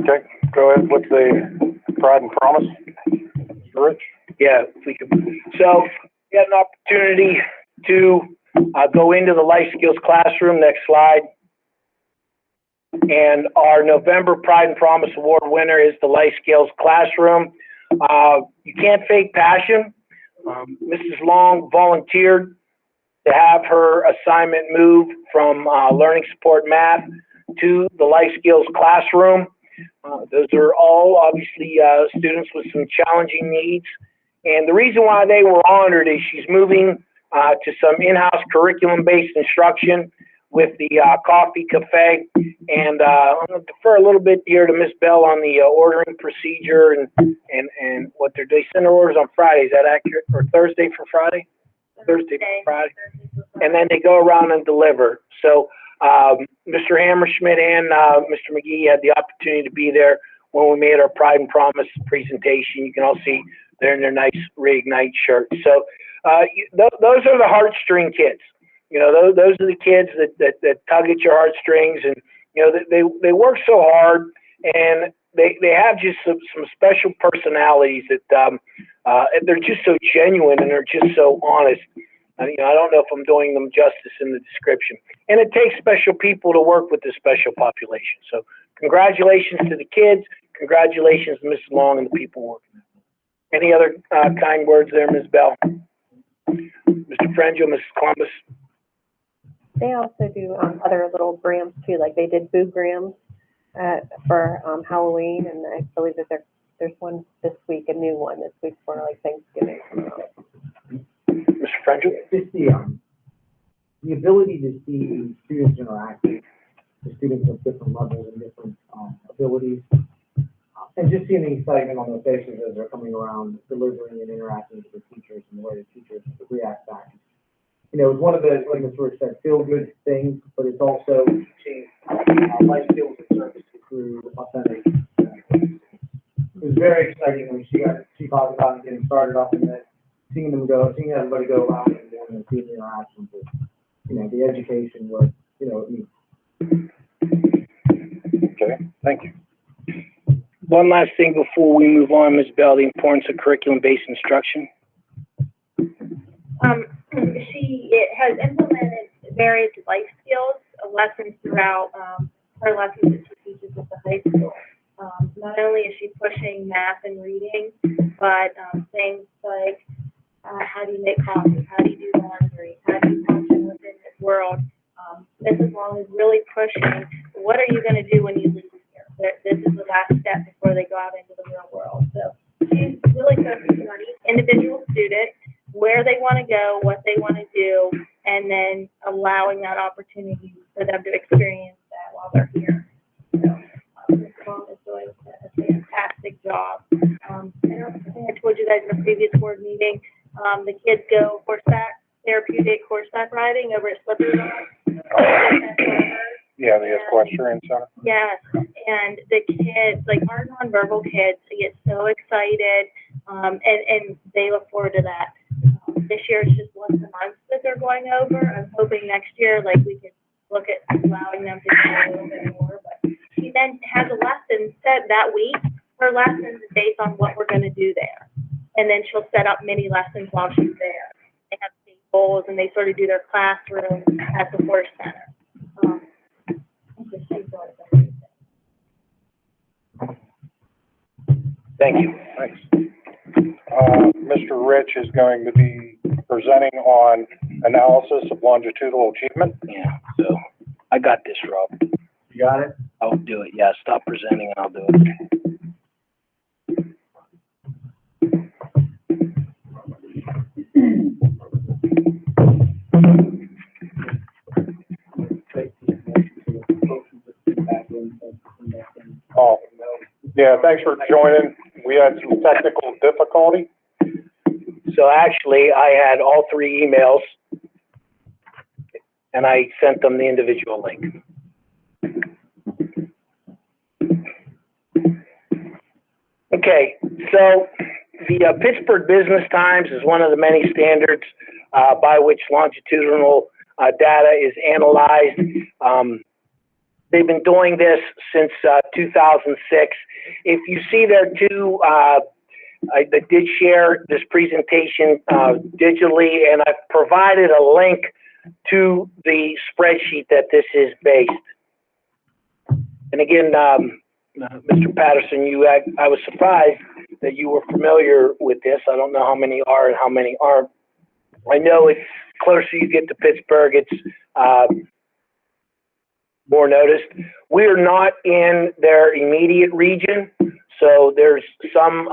Okay, go ahead with the Pride and Promise. Rich? Yeah, if we could. So we had an opportunity to go into the life skills classroom. Next slide. And our November Pride and Promise Award winner is the life skills classroom. You can't fake passion. Mrs. Long volunteered to have her assignment move from learning support math to the life skills classroom. Those are all obviously students with some challenging needs. And the reason why they were honored is she's moving to some in-house curriculum-based instruction with the coffee cafe. And I'm going to defer a little bit here to Ms. Bell on the ordering procedure and what they send their orders on Friday. Is that accurate? Or Thursday for Friday? Thursday for Friday. And then they go around and deliver. So Mr. Hammerschmidt and Mr. McGee had the opportunity to be there when we made our Pride and Promise presentation. You can all see they're in their nice Reignite shirts. So those are the heartstring kids. You know, those are the kids that tug at your heartstrings, and you know they work so hard, and they have just some special personalities that they're just so genuine and they're just so honest. You know, I don't know if I'm doing them justice in the description. And it takes special people to work with this special population. So congratulations to the kids. Congratulations to Mrs. Long and the people working with them. Any other kind words there, Ms. Bell? Mr. Frangio, Mrs. Columbus? They also do other little grams too, like they did boo grams for Halloween, and I believe that there's one this week, a new one this week for like Thanksgiving. Mr. Frangio? Just the ability to see students interacting, the students of different levels and different abilities, and just seeing the excitement on their faces as they're coming around, delivering and interacting with the teachers and the way the teachers react back. You know, it's one of the, like Mr. Rich said, feel-good things, but it's also teaching life skills and services through authentic. It was very exciting when she talked about getting started up, and then seeing everybody go around and seeing the interactions with, you know, the education where, you know, it needs. Okay, thank you. One last thing before we move on, Ms. Bell, the importance of curriculum-based instruction. She has implemented various life skills lessons throughout her lessons that she teaches at the high school. Not only is she pushing math and reading, but things like how do you make coffee, how do you do laundry, how do you function within this world. Mrs. Long is really pushing, what are you going to do when you leave here? This is the last step before they go out into the real world. So she's really focusing on each individual student, where they want to go, what they want to do, and then allowing that opportunity for them to experience that while they're here. So Ms. Long is doing a fantastic job. I think I told you guys in a previous board meeting, the kids go therapeutic horseback riding over at Slippery Rock. Yeah, the equestrian center. Yes, and the kids, like our nonverbal kids, they get so excited, and they look forward to that. This year it's just once a month that they're going over. I'm hoping next year, like, we could look at allowing them to do a little bit more. But she then has a lesson set that week. Her lessons is based on what we're going to do there, and then she'll set up mini lessons while she's there. They have tables, and they sort of do their classroom at the horse center. Thank you. Thanks. Mr. Rich is going to be presenting on analysis of longitudinal achievement. Yeah, so I got this, Rob. You got it? I'll do it. Yeah, stop presenting and I'll do it. Oh, yeah, thanks for joining. We had some technical difficulty. So actually, I had all three emails, and I sent them the individual link. Okay, so the Pittsburgh Business Times is one of the many standards by which longitudinal data is analyzed. They've been doing this since 2006. If you see there too, I did share this presentation digitally, and I've provided a link to the spreadsheet that this is based. And again, Mr. Patterson, I was surprised that you were familiar with this. I don't know how many are and how many aren't. I know it's closer you get to Pittsburgh, it's more noticed. We are not in their immediate region, so there's some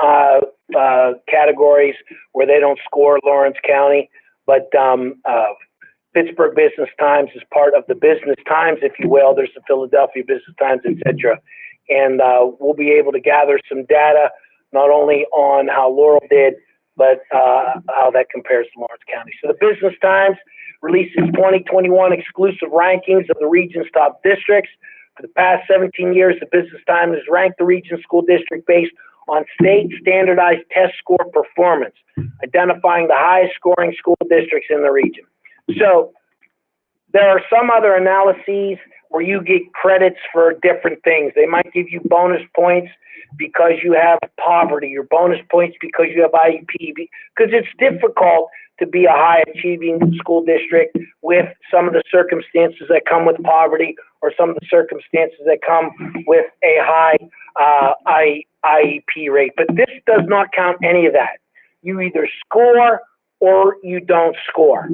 categories where they don't score Lawrence County, but Pittsburgh Business Times is part of the Business Times, if you will. There's the Philadelphia Business Times, etc. And we'll be able to gather some data, not only on how Laurel did, but how that compares to Lawrence County. So the Business Times releases 2021 exclusive rankings of the region's top districts. For the past 17 years, the Business Times has ranked the region's school district based on state standardized test score performance, identifying the highest scoring school districts in the region. So there are some other analyses where you get credits for different things. They might give you bonus points because you have poverty, or bonus points because you have IEP, because it's difficult to be a high achieving school district with some of the circumstances that come with poverty, or some of the circumstances that come with a high IEP rate. But this does not count any of that. You either score or you don't score.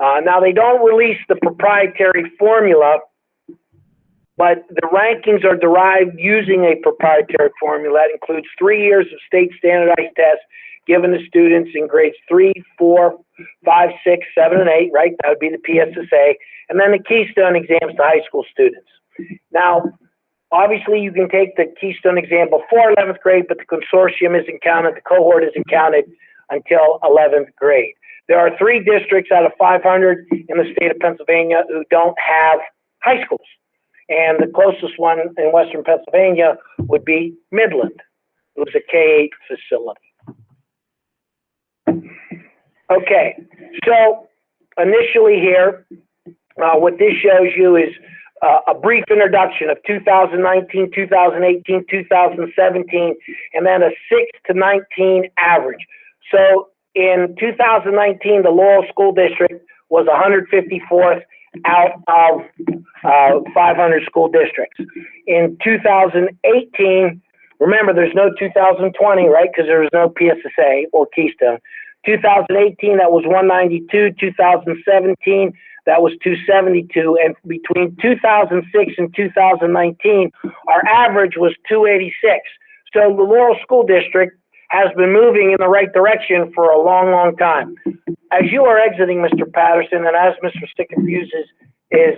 Now, they don't release the proprietary formula, but the rankings are derived using a proprietary formula that includes 3 years of state standardized tests given to students in grades 3, 4, 5, 6, 7, and 8, right? That would be the PSSA, and then the Keystone exams to high school students. Now, obviously, you can take the Keystone exam before 11th grade, but the consortium isn't counted, the cohort isn't counted until 11th grade. There are 3 districts out of 500 in the state of Pennsylvania who don't have high schools. And the closest one in Western Pennsylvania would be Midland, who's a K-8 facility. Okay, so initially here, what this shows you is a brief introduction of 2019, 2018, 2017, and then a 6 to 19 average. So in 2019, the Laurel School District was 154th out of 500 school districts. In 2018, remember there's no 2020, right? Because there was no PSSA or Keystone. 2018, that was 192. 2017, that was 272. And between 2006 and 2019, our average was 286. So the Laurel School District has been moving in the right direction for a long, long time. As you are exiting, Mr. Patterson, and as Mr. Stickfuse is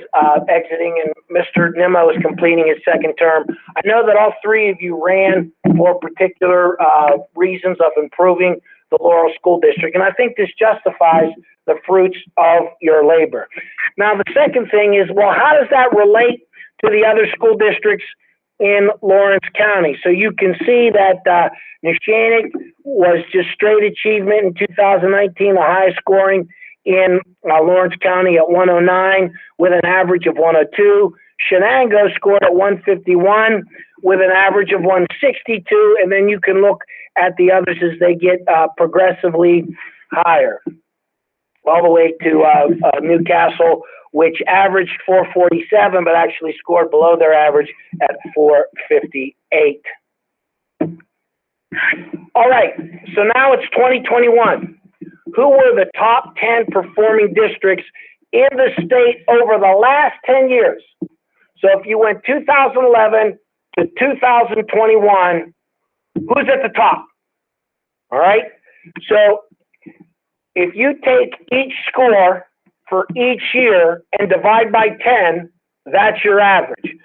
exiting, and Mr. Nimmo is completing his second term, I know that all 3 of you ran for particular reasons of improving the Laurel School District, and I think this justifies the fruits of your labor. Now, the second thing is, well, how does that relate to the other school districts in Lawrence County? So you can see that Neshannock was just straight achievement in 2019, the highest scoring in Lawrence County at 109 with an average of 102. Shenango scored at 151 with an average of 162, and then you can look at the others as they get progressively higher, all the way to Newcastle, which averaged 447, but actually scored below their average at 458. All right, so now it's 2021. Who were the top 10 performing districts in the state over the last 10 years? So if you went 2011 to 2021, who's at the top? All right, so if you take each score for each year and divide by 10, that's your average.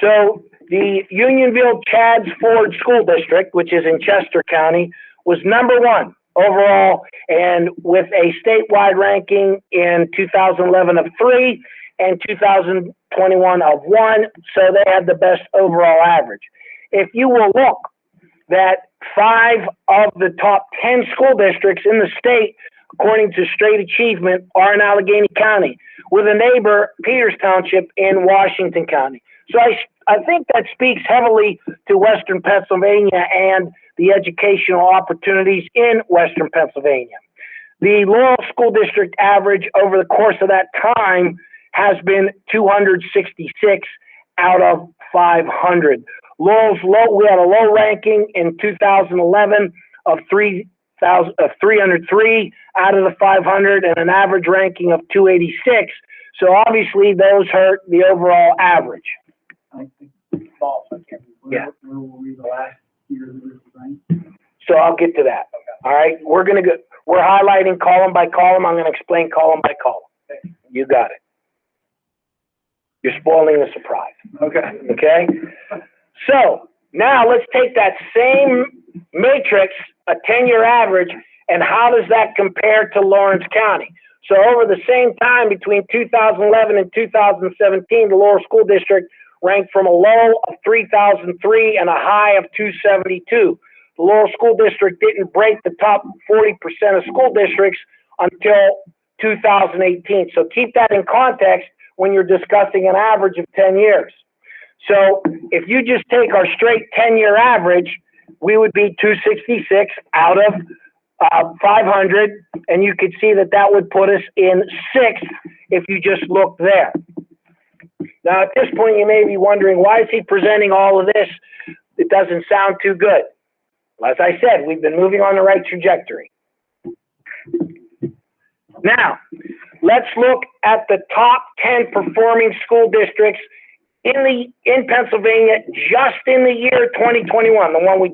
So the Unionville Chadds Ford School District, which is in Chester County, was number 1 overall, and with a statewide ranking in 2011 of 3 and 2021 of 1, so they had the best overall average. If you will look that 5 of the top 10 school districts in the state, according to Straight Achievement, are in Allegheny County, with a neighbor, Peters Township, in Washington County. So I think that speaks heavily to Western Pennsylvania and the educational opportunities in Western Pennsylvania. The Laurel School District average over the course of that time has been 266 out of 500. Laurel's we had a low ranking in 2011 of 303 out of the 500 and an average ranking of 286. So obviously those hurt the overall average. I think it's false. I can't remember. Yeah. Where were we the last year that we were ranked? So I'll get to that. Okay. All right. We're highlighting column by column. I'm going to explain column by column. Okay. You got it. You're spoiling the surprise. Okay. Okay? So now let's take that same matrix, a 10-year average, and how does that compare to Lawrence County? So over the same time between 2011 and 2017, the Laurel School District ranked from a low of 3,003 and a high of 272. The Laurel School District didn't break the top 40% of school districts until 2018. So keep that in context when you're discussing an average of 10 years. So if you just take our straight 10-year average, we would be 266 out of 500, and you could see that that would put us in 6th if you just look there. Now, at this point, you may be wondering, why is he presenting all of this? It doesn't sound too good. As I said, we've been moving on the right trajectory. Now, let's look at the top 10 performing school districts in Pennsylvania just in the year 2021, the one we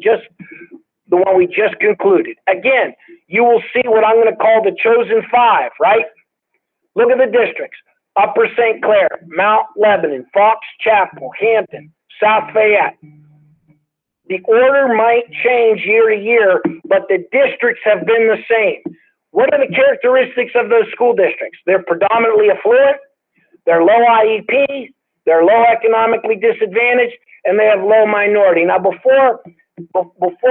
just concluded. Again, you will see what I'm going to call the chosen 5, right? Look at the districts: Upper St. Clair, Mount Lebanon, Fox Chapel, Hampton, South Fayette. The order might change year to year, but the districts have been the same. What are the characteristics of those school districts? They're predominantly affluent, they're low IEP, they're low economically disadvantaged, and they have low minority. Now, before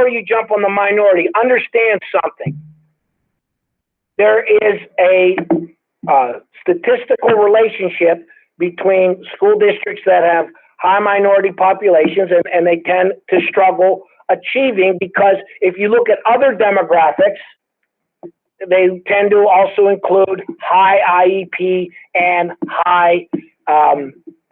you jump on the minority, understand something. There is a statistical relationship between school districts that have high minority populations, and they tend to struggle achieving, because if you look at other demographics, they tend to also include high IEP and high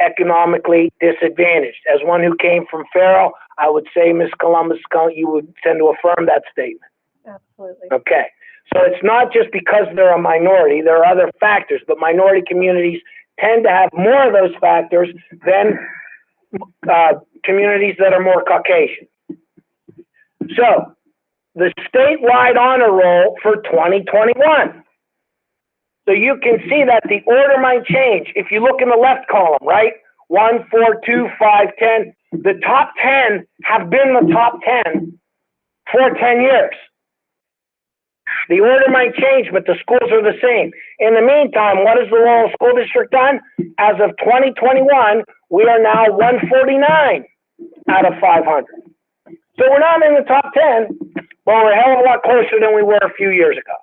economically disadvantaged. As one who came from Farrell, I would say, Ms. Columbus, you would tend to affirm that statement. Absolutely. Okay. So it's not just because they're a minority, there are other factors, but minority communities tend to have more of those factors than communities that are more Caucasian. So the statewide honor roll for 2021. So you can see that the order might change. If you look in the left column, right? 1, 4, 2, 5, 10. The top 10 have been the top 10 for 10 years. The order might change, but the schools are the same. In the meantime, what has the Laurel School District done? As of 2021, we are now 149 out of 500. So we're not in the top 10, but we're a hell of a lot closer than we were a few years ago.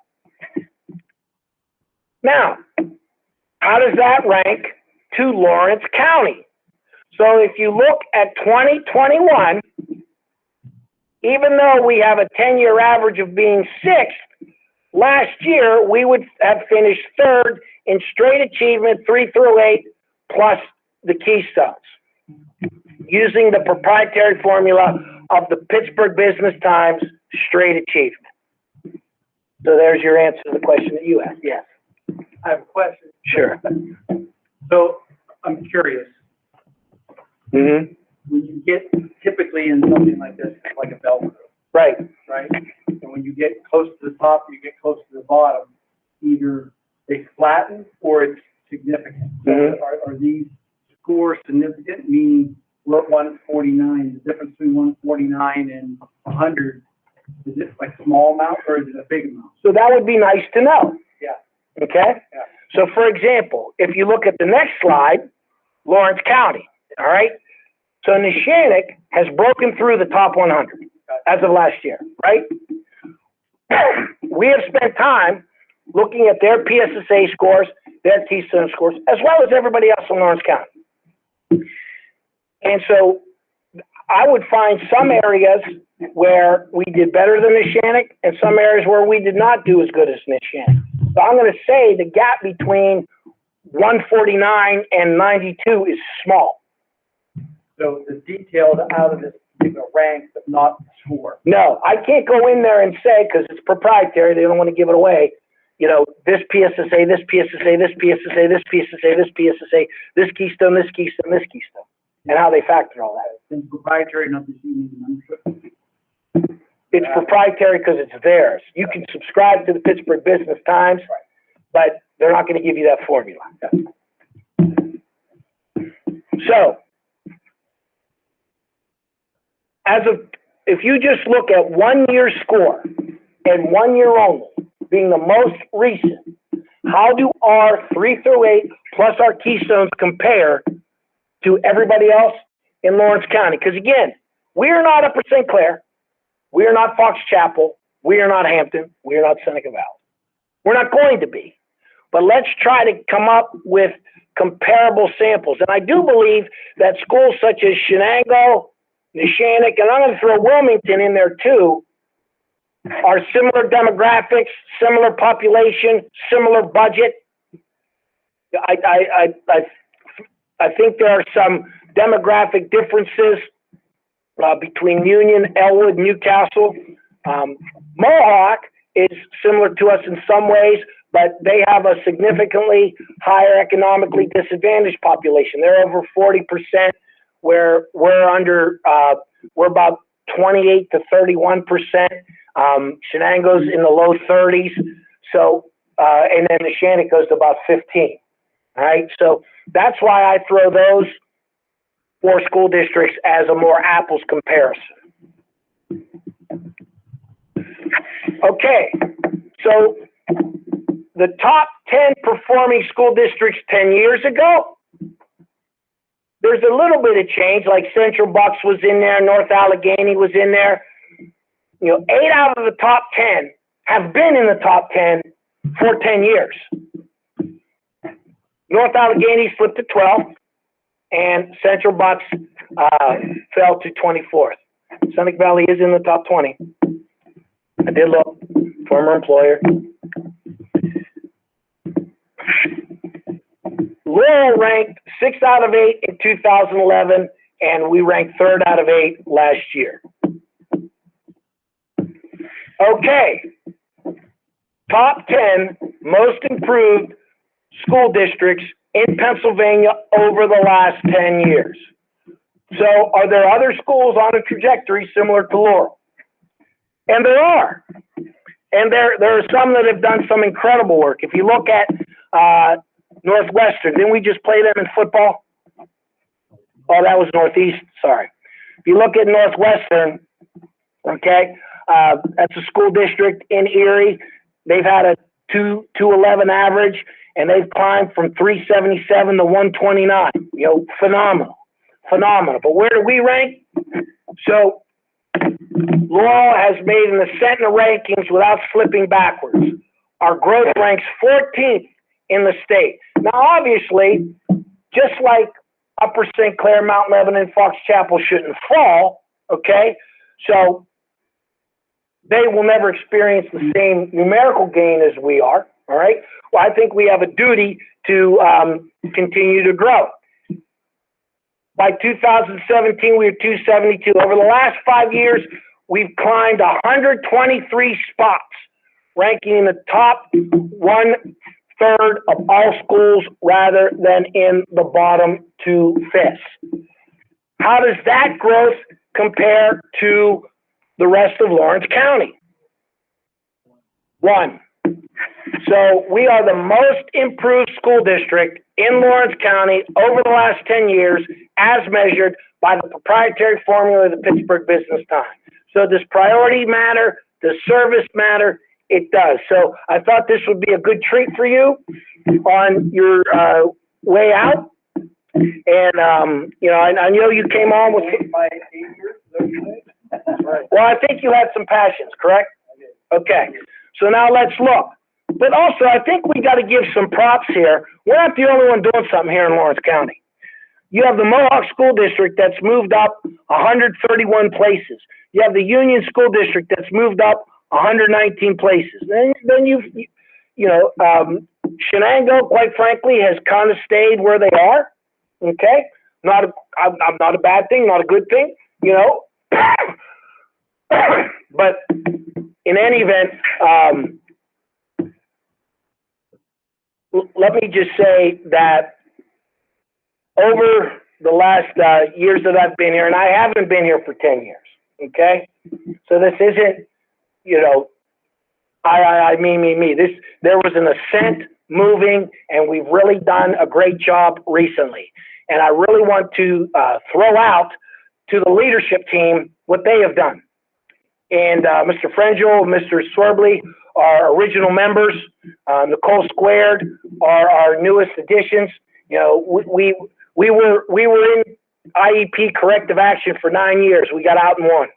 Now, how does that rank to Lawrence County? So if you look at 2021, even though we have a 10-year average of being 6th, last year we would have finished 3rd in straight achievement 3 through 8 plus the keystones, using the proprietary formula of the Pittsburgh Business Times straight achievement. So there's your answer to the question that you asked. Yes. I have a question. Sure. So I'm curious. Mm-hmm. When you get typically in something like this, it's like a bell curve, Right. right? And when you get close to the top, you get close to the bottom, either they flatten or it's significant. So are these scores significant? Meaning we're at 149. The difference between 149 and 100, is it like a small amount or is it a big amount? So that would be nice to know. Yeah. Okay? Yeah. So for example, if you look at the next slide, Lawrence County, all right? So Neshannock has broken through the top 100 as of last year, right? We have spent time looking at their PSSA scores, their Keystone scores, as well as everybody else in Lawrence County. And so I would find some areas where we did better than Neshannock and some areas where we did not do as good as Neshannock. So I'm going to say the gap between 149 and 92 is small. So it's detailed out of this particular rank, but not the score. No, I can't go in there and say, because it's proprietary, they don't want to give it away, you know, this PSSA, this PSSA, this PSSA, this PSSA, this PSSA, this keystone, this keystone, this keystone, and how they factor all that. It's proprietary, not the union membership. It's proprietary because it's theirs. You can subscribe to the Pittsburgh Business Times, but they're not going to give you that formula. So, if you just look at 1 year score and 1 year only being the most recent, how do our 3 through 8 plus our keystones compare to everybody else in Lawrence County? Because again, we are not Upper St. Clair, we are not Fox Chapel, we are not Hampton, we are not Seneca Valley. We're not going to be. But let's try to come up with comparable samples. And I do believe that schools such as Shenango, Neshannock, and I'm going to throw Wilmington in there too, are similar demographics, similar population, similar budget. I think there are some demographic differences between Union, Elwood, Newcastle. Mohawk is similar to us in some ways, but they have a significantly higher economically disadvantaged population. They're over 40%, where we're about 28 to 31%. Shenango's in the low 30s. So, and then the Neshannock goes to about 15. All right. So that's why I throw those 4 school districts as a more apples comparison. Okay. So the top 10 performing school districts 10 years ago, there's a little bit of change, like Central Bucks was in there, North Allegheny was in there. You know, 8 out of the top 10 have been in the top 10 for 10 years. North Allegheny slipped to 12th, and Central Bucks fell to 24th. Seneca Valley is in the top 20. I did look, former employer. Laurel ranked 6 out of 8 in 2011, and we ranked 3rd out of 8 last year. Okay, top 10 most improved school districts in Pennsylvania over the last 10 years. So are there other schools on a trajectory similar to Laurel? And there are. And there are some that have done some incredible work. If you look at Northwestern, didn't we just play them in football? Oh, that was Northeast, sorry. If you look at Northwestern, okay, that's a school district in Erie. They've had a 211 average, and they've climbed from 377 to 129. You know, phenomenal. But where do we rank? So Laurel has made an ascent in the rankings without slipping backwards. Our growth ranks 14th in the state. Now, obviously, just like Upper St. Clair, Mount Lebanon, Fox Chapel shouldn't fall, okay? So they will never experience the same numerical gain as we are, all right? Well, I think we have a duty to continue to grow. By 2017, we were 272. Over the last 5 years, we've climbed 123 spots, ranking in the top 1/3 of all schools rather than in the bottom 2/5. How does that growth compare to the rest of Lawrence County? 1. So we are the most improved school district in Lawrence County over the last 10 years as measured by the proprietary formula of the Pittsburgh Business Times. So does priority matter? Does service matter? It does. So I thought this would be a good treat for you on your way out. And, you know, I know you came on with... My 8 years, Well, I think you had some passions, correct? Okay. So now let's look. But also, I think we got to give some props here. We're not the only one doing something here in Lawrence County. You have the Mohawk School District that's moved up 131 places. You have the Union School District that's moved up 119 places. Then Shenango, quite frankly, has kind of stayed where they are. Okay, not a bad thing, not a good thing, but in any event, let me just say that over the last years that I've been here, and I haven't been here for 10 years, okay? So this isn't, me. There was an ascent moving, and we've really done a great job recently. And I really want to throw out to the leadership team what they have done. And Mr. Frangel, Mr. Swerbley are original members. Nicole Squared are our newest additions. We were in IEP corrective action for 9 years. We got out in one.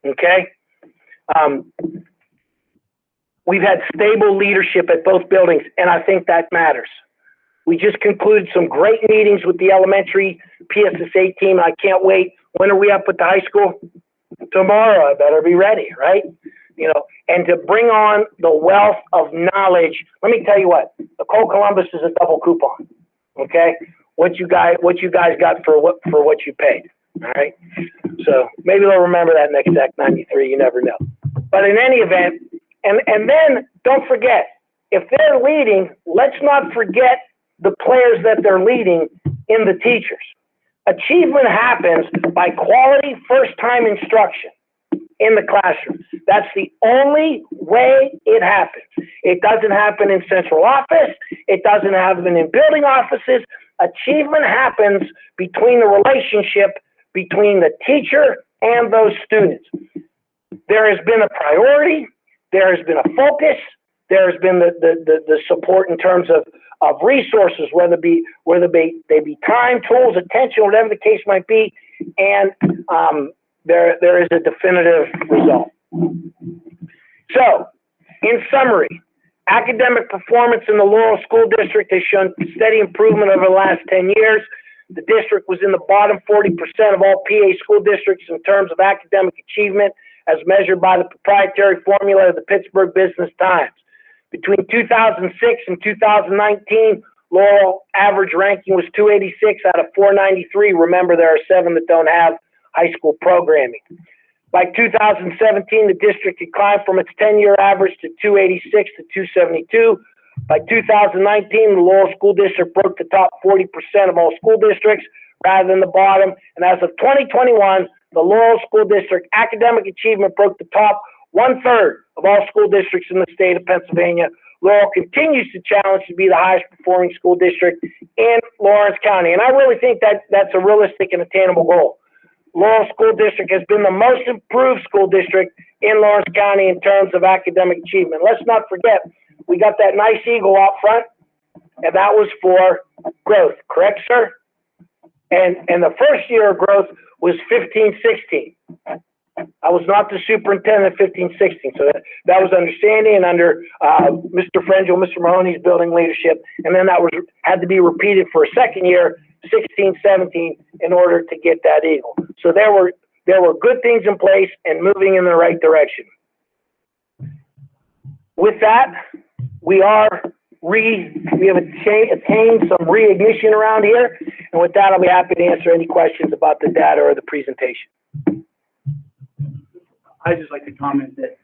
Okay. We've had stable leadership at both buildings, and I think that matters. We just concluded some great meetings with the elementary PSSA team. I can't wait. When are we up at the high school? Tomorrow. I better be ready, right? And to bring on the wealth of knowledge. Let me tell you what, Nicole Columbus is a double coupon. Okay, what you guys got for what you paid. All right. So maybe they'll remember that next Act 93. You never know. But in any event, and then don't forget, if they're leading, let's not forget the players that they're leading in the teachers. Achievement happens by quality first-time instruction in the classroom. That's the only way it happens. It doesn't happen in central office. It doesn't happen in building offices. Achievement happens between the relationship between the teacher and those students. There has been a priority. There has been a focus. There has been the support in terms of resources, whether they be time, tools, attention, whatever the case might be, and there is a definitive result. So, in summary, academic performance in the Laurel School District has shown steady improvement over the last 10 years. The district was in the bottom 40% of all PA school districts in terms of academic achievement, as measured by the proprietary formula of the Pittsburgh Business Times. Between 2006 and 2019, Laurel average ranking was 286 out of 493. Remember, there are 7 that don't have high school programming. By 2017, the district had climbed from its 10-year average to 286 to 272. By 2019, the Laurel School District broke the top 40% of all school districts rather than the bottom. And as of 2021, the Laurel School District academic achievement broke the top 1/3 of all school districts in the state of Pennsylvania. Laurel continues to challenge to be the highest performing school district in Lawrence County. And I really think that's a realistic and attainable goal. Laurel School District has been the most improved school district in Lawrence County in terms of academic achievement. Let's not forget, we got that nice eagle out front, and that was for growth, correct, sir? And the first year of growth was 15-16. I was not the superintendent 15-16, so that was understanding and under Mr. Frangel, Mr. Mahoney's building leadership, and then that had to be repeated for a second year, 16-17, in order to get that eagle. So there were good things in place and moving in the right direction. With that, we have attained some reignition around here, and with that, I'll be happy to answer any questions about the data or the presentation. I'd just like to comment that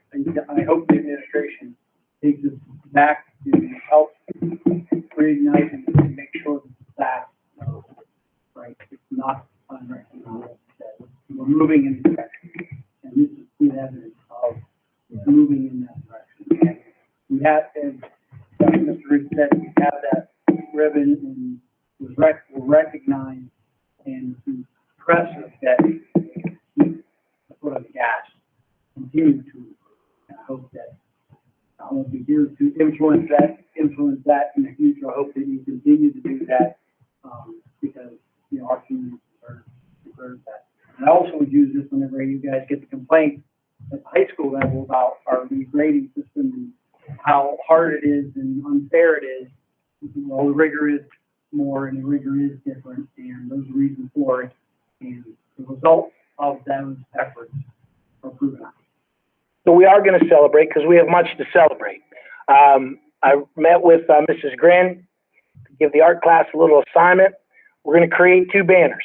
I hope the administration takes us back to help reignite and make sure that the staff knows, right? It's not unrecognized that we're moving in this direction. And this is good evidence of moving in that direction. And we have, as Mr. Reed said, we have that ribbon and we're recognized and to press us that the foot on the gas. Continue to improve. I hope that I won't be here to influence that in the future. I hope that you continue to do that because our community deserves that. And I also would use this whenever you guys get the complaints at the high school level about our regrading system and how hard it is and unfair it is. All the rigor is more and the rigor is different, and those are reasons for it. And the results of those efforts are proven out. So we are going to celebrate because we have much to celebrate. I met with Mrs. Grin to give the art class a little assignment. We're going to create 2 banners.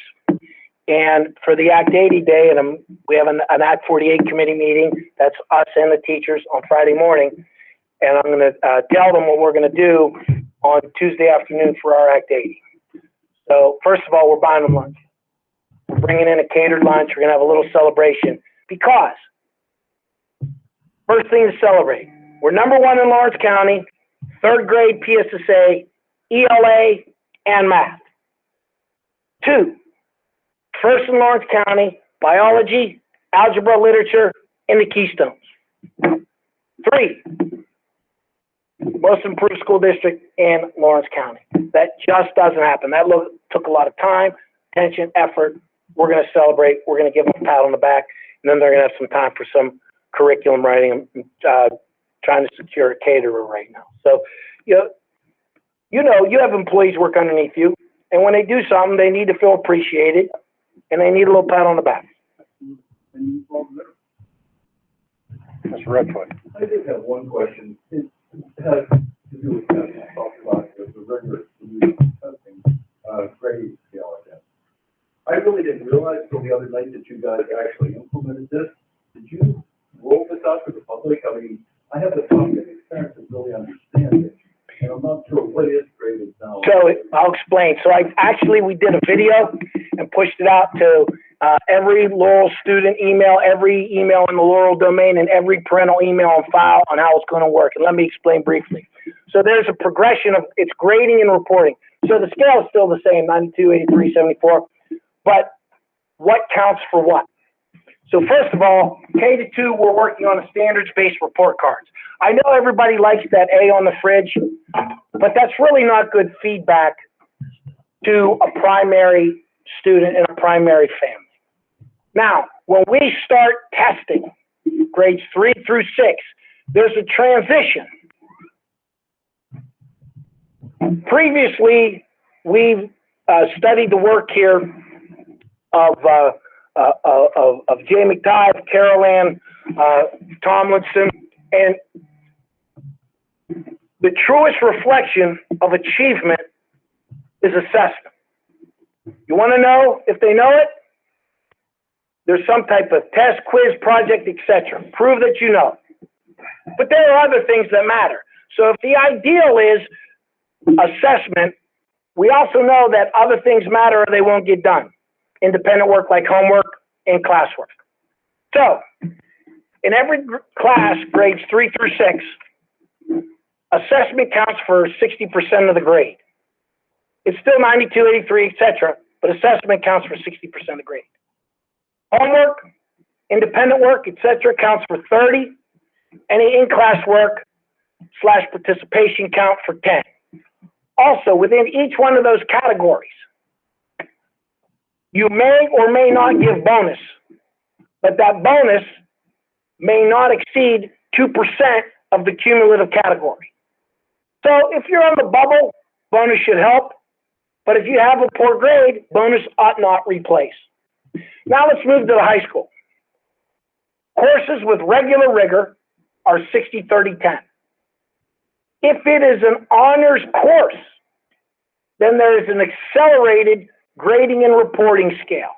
And for the Act 80 day, and we have an Act 48 committee meeting, that's us and the teachers on Friday morning. And I'm going to tell them what we're going to do on Tuesday afternoon for our Act 80. So first of all, we're buying them lunch. We're bringing in a catered lunch. We're going to have a little celebration because first thing to celebrate, we're #1 in Lawrence County, 3rd grade PSSA, ELA, and math. 2, first in Lawrence County, biology, algebra, literature, and the Keystones. 3, most improved school district in Lawrence County. That just doesn't happen. That took a lot of time, attention, effort. We're going to celebrate. We're going to give them a pat on the back, and then they're going to have some time for some curriculum writing. Trying to secure a caterer right now. So, you have employees work underneath you, and when they do something, they need to feel appreciated, and they need a little pat on the back. Mr. Redfoot. I did have one question. It has to do with testing. I talked about the rigorous testing, grading scale again. I really didn't realize till the other night that you guys actually implemented this. Did you roll this out to the public? I mean, I have the public experience to really understand it, and I'm not sure what is graded now. So I'll explain. So we did a video and pushed it out to every Laurel student email, every email in the Laurel domain, and every parental email on file on how it's going to work. And let me explain briefly. So there's a progression of its grading and reporting. So the scale is still the same, 92, 83, 74, but what counts for what? So first of all, K-2, we're working on a standards-based report cards. I know everybody likes that A on the fridge, but that's really not good feedback to a primary student and a primary family. Now, when we start testing grades 3 through 6, there's a transition. Previously, we've studied the work here of Jay McTighe, Carol Ann Tomlinson, and the truest reflection of achievement is assessment. You want to know if they know it? There's some type of test, quiz, project, etc. Prove that you know. But there are other things that matter. So if the ideal is assessment, we also know that other things matter or they won't get done. Independent work like homework and classwork. So, in every class, grades 3 through 6, assessment counts for 60% of the grade. It's still 92, 83, etc., but assessment counts for 60% of the grade. Homework, independent work, etc., counts for 30. Any in-class work / participation count for 10. Also, within each one of those categories, you may or may not give bonus, but that bonus may not exceed 2% of the cumulative category. So if you're on the bubble, bonus should help, but if you have a poor grade, bonus ought not replace. Now let's move to the high school. Courses with regular rigor are 60, 30, 10. If it is an honors course, then there is an accelerated grading and reporting scale.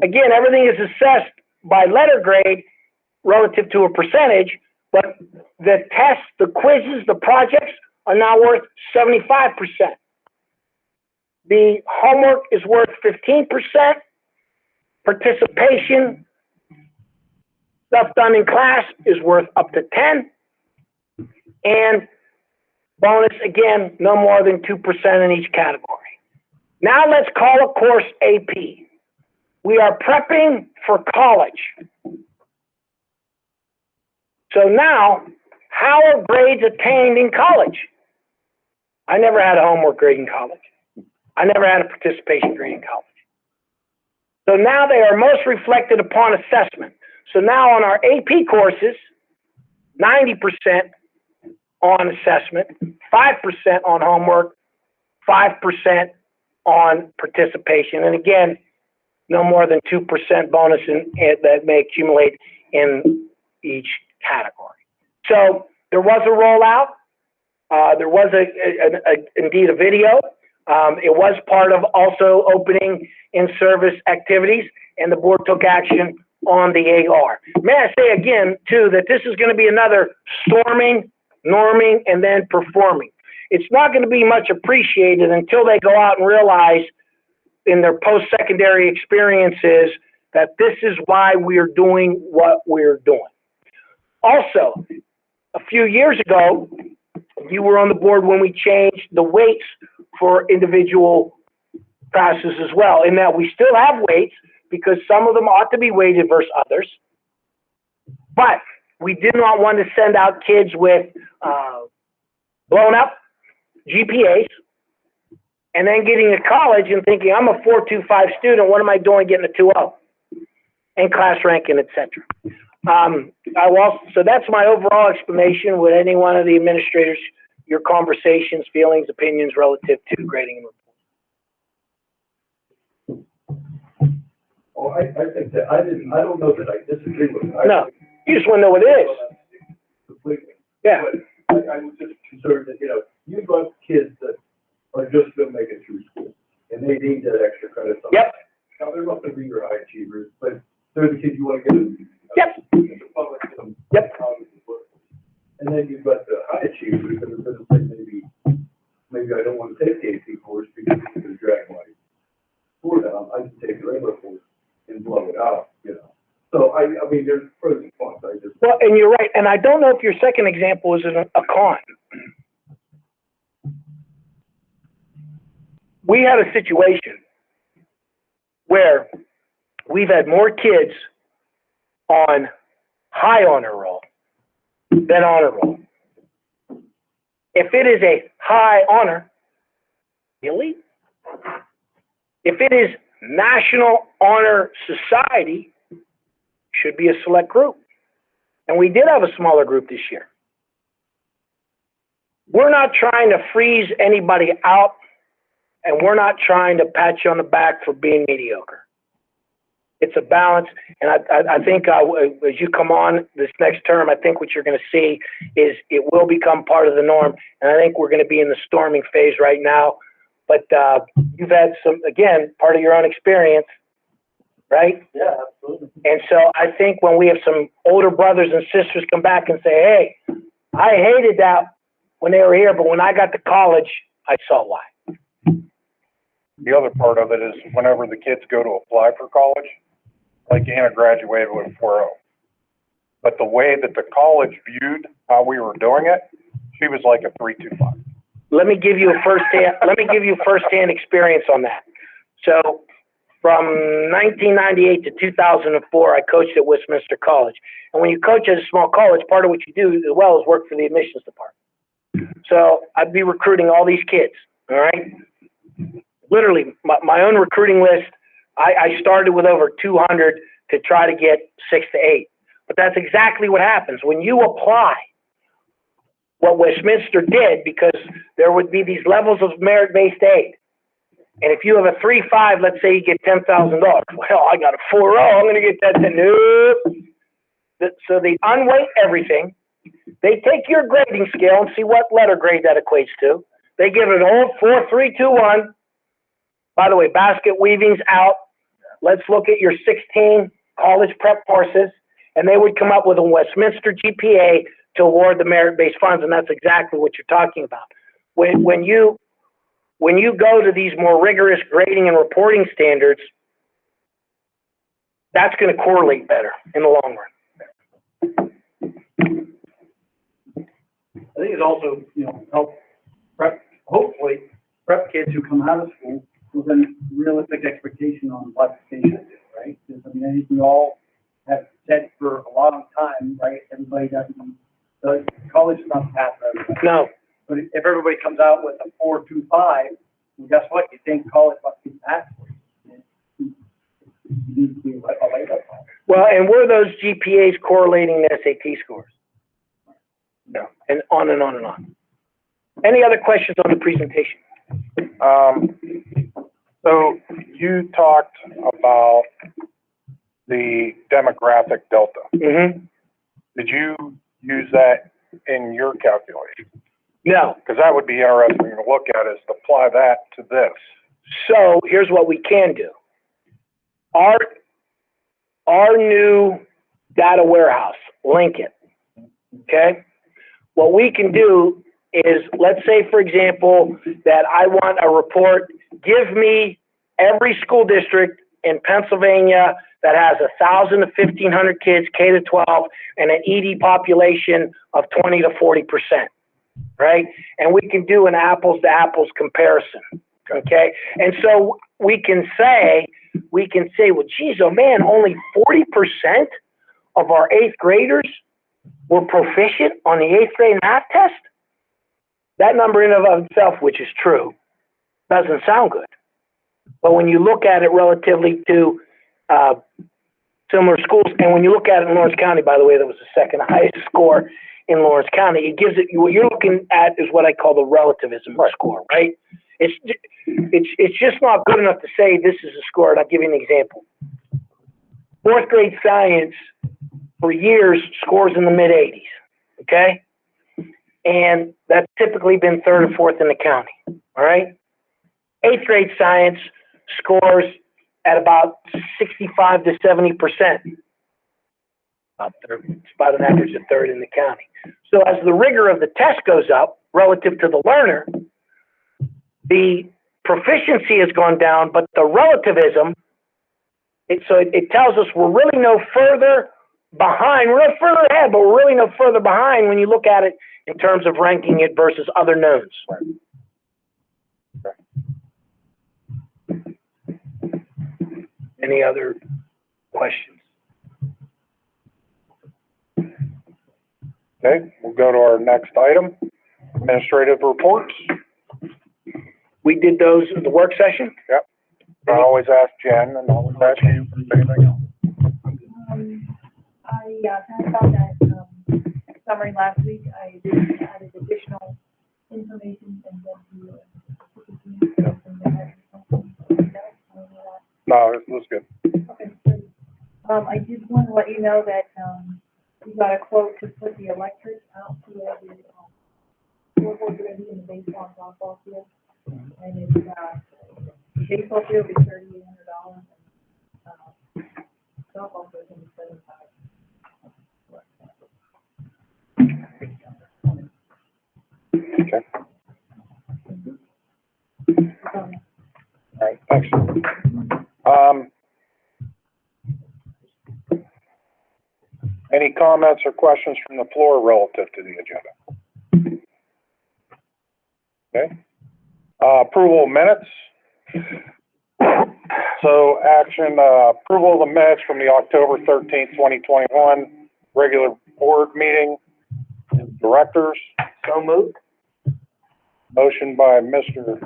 Again, everything is assessed by letter grade relative to a percentage, but the tests, the quizzes, the projects are now worth 75%. The homework is worth 15%. Participation, stuff done in class, is worth up to 10. And bonus, again, no more than 2% in each category. Now let's call a course AP. We are prepping for college. So now, how are grades attained in college? I never had a homework grade in college. I never had a participation grade in college. So now they are most reflected upon assessment. So now on our AP courses, 90% on assessment, 5% on homework, 5% on participation. And again, no more than 2% bonus that may accumulate in each category. So there was a rollout. There was indeed a video. It was part of also opening in-service activities, and the board took action on the AR. May I say again, too, that this is going to be another storming, norming, and then performing. It's not going to be much appreciated until they go out and realize in their post-secondary experiences that this is why we're doing what we're doing. Also, a few years ago, you were on the board when we changed the weights for individual classes as well, in that we still have weights because some of them ought to be weighted versus others. But we did not want to send out kids with blown up GPAs and then getting to college and thinking, I'm a 4.25 student, what am I doing getting a 2.0 in class ranking, etc. So that's my overall explanation. With any one of the administrators, your conversations, feelings, opinions relative to grading and reporting. Oh, I think that, I don't know that I disagree with it. No, you just want to know what it is. Completely. Yeah. But I was just concerned that, you've got kids that are just gonna make it through school, and they need that extra credit. Yep. Now, they're not gonna be your high achievers, but they're the kids you wanna get Yep. Yep. And then you've got the high achievers that are gonna say, maybe I don't wanna take the AP course because it's gonna drag my score down. I can take the regular course and blow it out, So I mean, there's pros and cons. Well, and you're right. And I don't know if your second example is a con. We had a situation where we've had more kids on high honor roll than honor roll. If it is a high honor, really? If it is National Honor Society, should be a select group. And we did have a smaller group this year. We're not trying to freeze anybody out, and we're not trying to pat you on the back for being mediocre. It's a balance, and I think as you come on this next term, I think what you're going to see is it will become part of the norm, and I think we're going to be in the storming phase right now. But you've had some, again, part of your own experience, right? Yeah, absolutely. And so I think when we have some older brothers and sisters come back and say, hey, I hated that when they were here, but when I got to college, I saw why. The other part of it is whenever the kids go to apply for college, like Anna graduated with 4.0. But the way that the college viewed how we were doing it, she was like a 3.25. Let me give you firsthand experience on that. So from 1998 to 2004, I coached at Westminster College. And when you coach at a small college, part of what you do as well is work for the admissions department. So I'd be recruiting all these kids, all right? Literally, my own recruiting list, I started with over 200 to try to get 6 to 8. But that's exactly what happens. When you apply, what Westminster did, because there would be these levels of merit-based aid. And if you have a 3.5, let's say you get $10,000. Well, I got a 4.0, I'm going to get that. Nope. So they unweight everything. They take your grading scale and see what letter grade that equates to. They give it an old 4, 3, 2, 1. By the way, basket weaving's out. Let's look at your 16 college prep courses. And they would come up with a Westminster GPA to award the merit-based funds, and that's exactly what you're talking about. When you go to these more rigorous grading and reporting standards, that's going to correlate better in the long run. I think it's also, help hopefully prep kids who come out of school with a realistic expectation on what they should do, right? Because, I think we all have said for a long time, right? Everybody doesn't, college is not the path for everybody. No. But if everybody comes out with a 4.25, well, guess what? You think college must be the path for you. You need to be a layup. Well, and were those GPAs correlating to SAT scores? No. And on and on and on. Any other questions on the presentation? So you talked about the demographic delta. Mm-hmm. Did you use that in your calculation? No. Because that would be interesting to look at, is to apply that to this. So here's what we can do. Our new data warehouse, Lincoln, okay? What we can do is, let's say, for example, that I want a report, give me every school district in Pennsylvania that has 1,000 to 1,500 kids, K to 12, and an ED population of 20 to 40%, right? And we can do an apples to apples comparison, okay? And so we can say, well, geez, oh man, only 40% of our eighth graders were proficient on the eighth grade math test? That number in and of itself, which is true, doesn't sound good. But when you look at it relatively to similar schools, and when you look at it in Lawrence County, by the way, that was the second highest score in Lawrence County, it gives it, what you're looking at is what I call the relativism score, right? It's just not good enough to say this is a score, and I'll give you an example. Fourth grade science, for years, scores in the mid-80s, okay? And that's typically been third or fourth in the county, all right? Eighth grade science scores at about 65 to 70%. It's about an average of third in the county. So as the rigor of the test goes up relative to the learner, the proficiency has gone down, but the relativism, it tells us we're really no further behind. We're no further ahead, but we're really no further behind when you look at it in terms of ranking it versus other knowns. Any other questions? Okay, we'll go to our next item, administrative reports. We did those in the work session? Yep. I always ask Jen, and always ask you for anything else. I kind of found that summary last week. I added additional information and then No, it was good. Okay, good. I did want to let you know that we got a quote to put the electric out to where the floorboards are going to be in the baseball and softball field. And it's the baseball field is $3,800 and softball field is $75. Okay. All right, thanks. Any comments or questions from the floor relative to the agenda? Okay. Approval of minutes. So action, approval of the minutes from the October 13th, 2021 regular board meeting. Directors. So moved. Motion by Mr.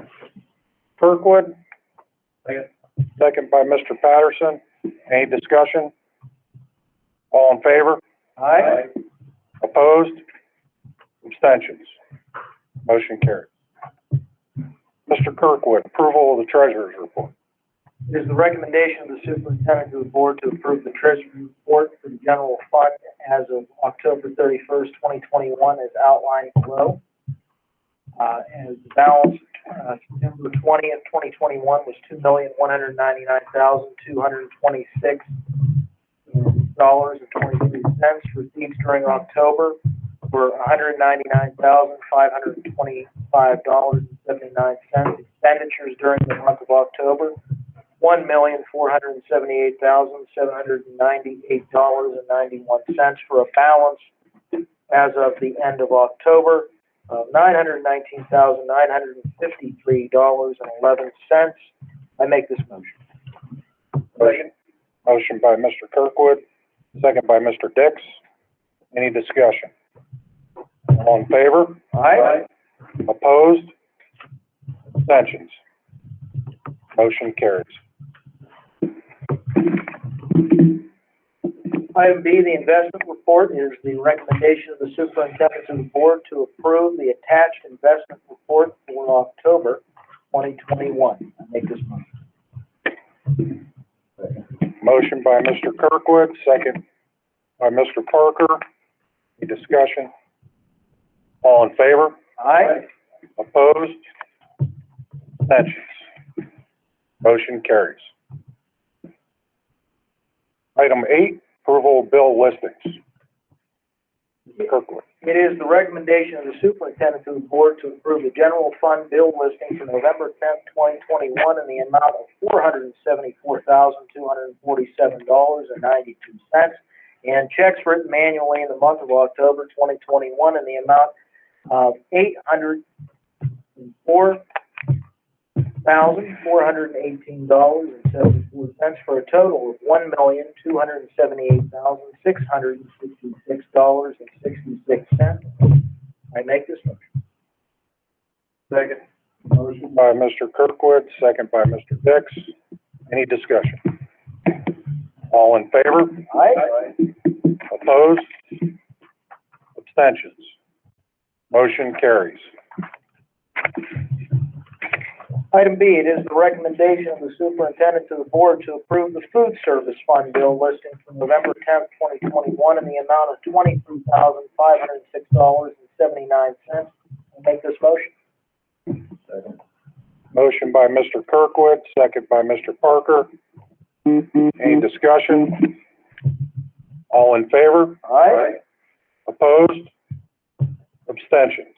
Kirkwood. Second by Mr. Patterson. Any discussion? All in favor? Aye. Opposed? Abstentions? Motion carried. Mr. Kirkwood, approval of the treasurer's report. It is the recommendation of the superintendent of the board to approve the treasurer's report for the general fund as of October 31st, 2021, as outlined below. And the balance, September 20th, 2021 was $2,199,226 $23. Receipts during October were $199,525.79. Expenditures during the month of October, $1,478,798.91, for a balance as of the end of October of $919,953.11. I make this motion. Motion by Mr. Kirkwood, second by Mr. Dix. Any discussion? All in favor? Aye. Opposed? Abstentions? Motion carries. Item B, the investment report, is the recommendation of the superintendent of the board to approve the attached investment report for October. 2021. I make this motion. Motion by Mr. Kirkwood, second by Mr. Parker. Any discussion? All in favor? Aye. Opposed? Abstentions? Motion carries. Item 8, approval of bill listings. Mr. Kirkwood. It is the recommendation of the superintendent to the board to approve the general fund bill listing for November 10th, 2021 in the amount of $474,247.92 and checks written manually in the month of October 2021 in the amount of $804,418.74 for a total of $1,278,666.66. I make this motion. Second. Motion by Mr. Kirkwood, second by Mr. Dix. Any discussion? All in favor? Aye. Opposed? Abstentions? Motion carries. Item B, it is the recommendation of the superintendent to the board to approve the food service fund bill listing for November 10th, 2021 in the amount of $23,506.79. I make this motion. Second. Motion by Mr. Kirkwood, second by Mr. Parker. Any discussion? All in favor? Aye. Opposed? Abstentions?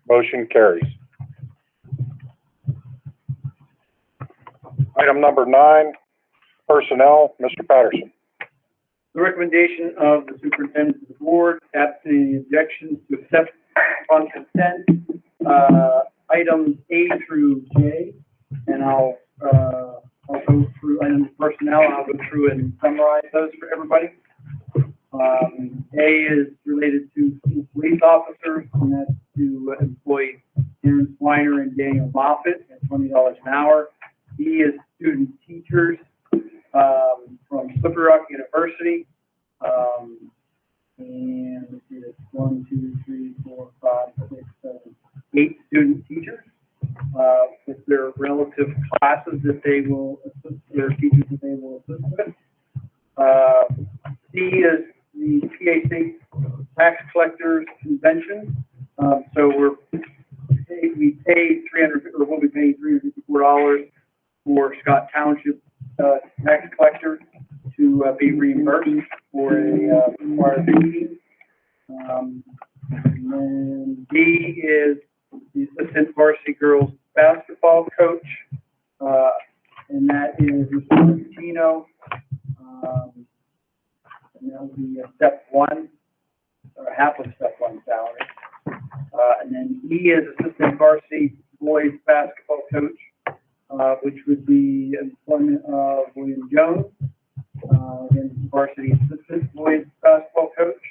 Motion carries. Item number 9, personnel, Mr. Patterson. The recommendation of the superintendent to the board, absent any objections, to accept on consent, items A through J, and I'll go through items of personnel, I'll go through and summarize those for everybody. A is related to police officers, and that's to employ Aaron Swiner and Daniel Moffitt at $20 an hour. B is student teachers, from Slippery Rock University. And let's see, it's 1, 2, 3, 4, 5, 6, 7, 8 student teachers, with their relative classes that they will assist, their teachers that they will assist with. C is the PAC Tax Collectors Convention. So we pay we'll be paying $354 for Scott Township tax collector to be reimbursed for a required meeting. And then D is the assistant varsity girls basketball coach, and that is Mr. Martino. And that will be a step 1, or half of step 1 salary. And then E is assistant varsity boys basketball coach, which would be employment of William Jones, again, varsity assistant boys basketball coach,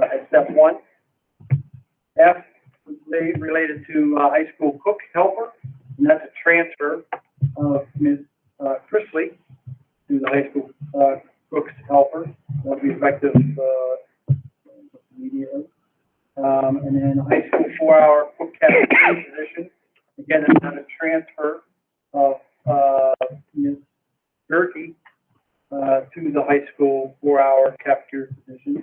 at step 1. F is related to high school cook helper, and that's a transfer of Ms. Chrisley to the high school cooks helper. That'll be effective immediately. And then high school 4-hour cook cafeteria position. Again, that's not a transfer of Ms. Gerke to the high school 4-hour cafeteria position.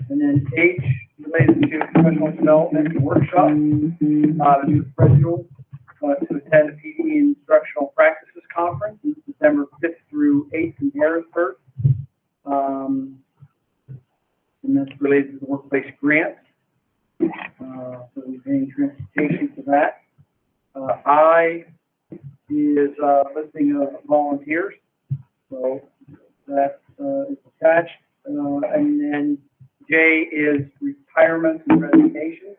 And then H, related to professional development workshop, the schedule to attend the PD Instructional Practices Conference, December 5th through 8th in Harrisburg. And that's related to the workplace grants. So we're paying transportation for that. I is listing of volunteers, so that is attached. And then J is retirements and resignations,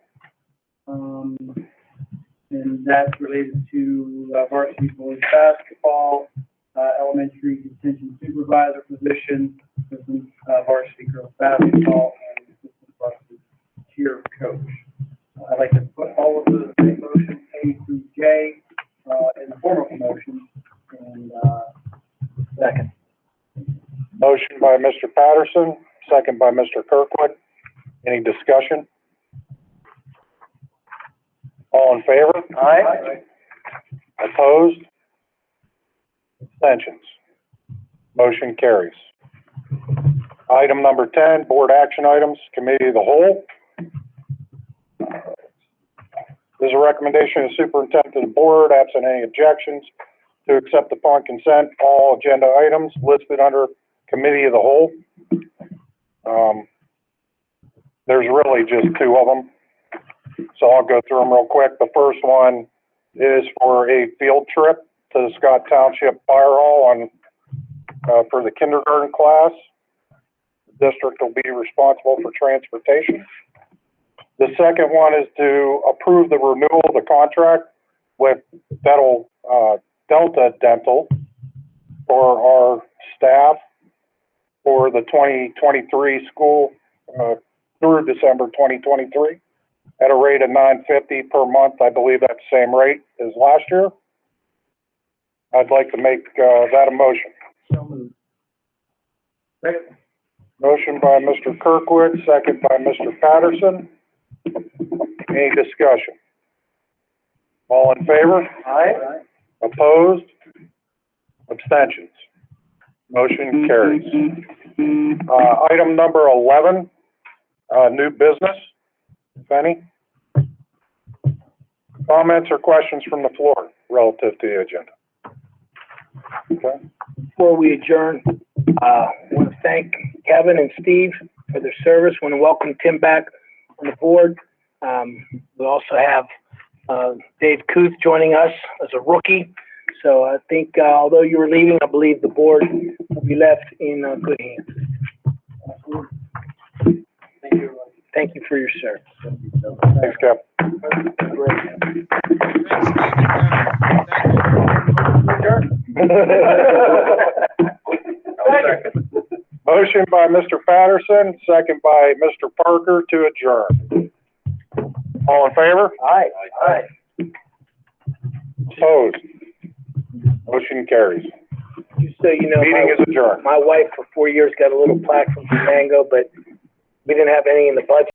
and that's related to varsity boys basketball, elementary detention supervisor position, varsity girls basketball, and assistant varsity cheer coach. I'd like to put all of those in motion, A through J, in the form of a motion, and second. Motion by Mr. Patterson, second by Mr. Kirkwood. Any discussion? All in favor? Aye. Opposed? Abstentions? Motion carries. Item number 10, board action items, committee of the whole. There's a recommendation of the superintendent to the board, absent any objections, to accept upon consent all agenda items listed under committee of the whole. There's really just two of them, so I'll go through them real quick. The first one is for a field trip to the Scott Township Fire Hall on, for the kindergarten class. The district will be responsible for transportation. The second one is to approve the renewal of the contract with Delta Dental for our staff for the 2023 school, through December 2023 at a rate of $9.50 per month. I believe that's the same rate as last year. I'd like to make that a motion. So moved. Second. Motion by Mr. Kirkwood, second by Mr. Patterson. Any discussion? All in favor? Aye. Opposed? Abstentions? Motion carries. Item number 11, new business, if any. Comments or questions from the floor relative to the agenda? Okay. Before we adjourn, I want to thank Kevin and Steve for their service. Want to welcome Tim back on the board. We also have Dave Kuth joining us as a rookie. So I think although you were leaving, I believe the board will be left in good hands. Thank you. Thank you for your service. Thanks, Kev. Motion by Mr. Patterson, second by Mr. Parker to adjourn. All in favor? Aye. Aye. Opposed? Motion carries. Just so you know, Meeting is adjourned. my wife for 4 years got a little plaque from Durango, but we didn't have any in the budget.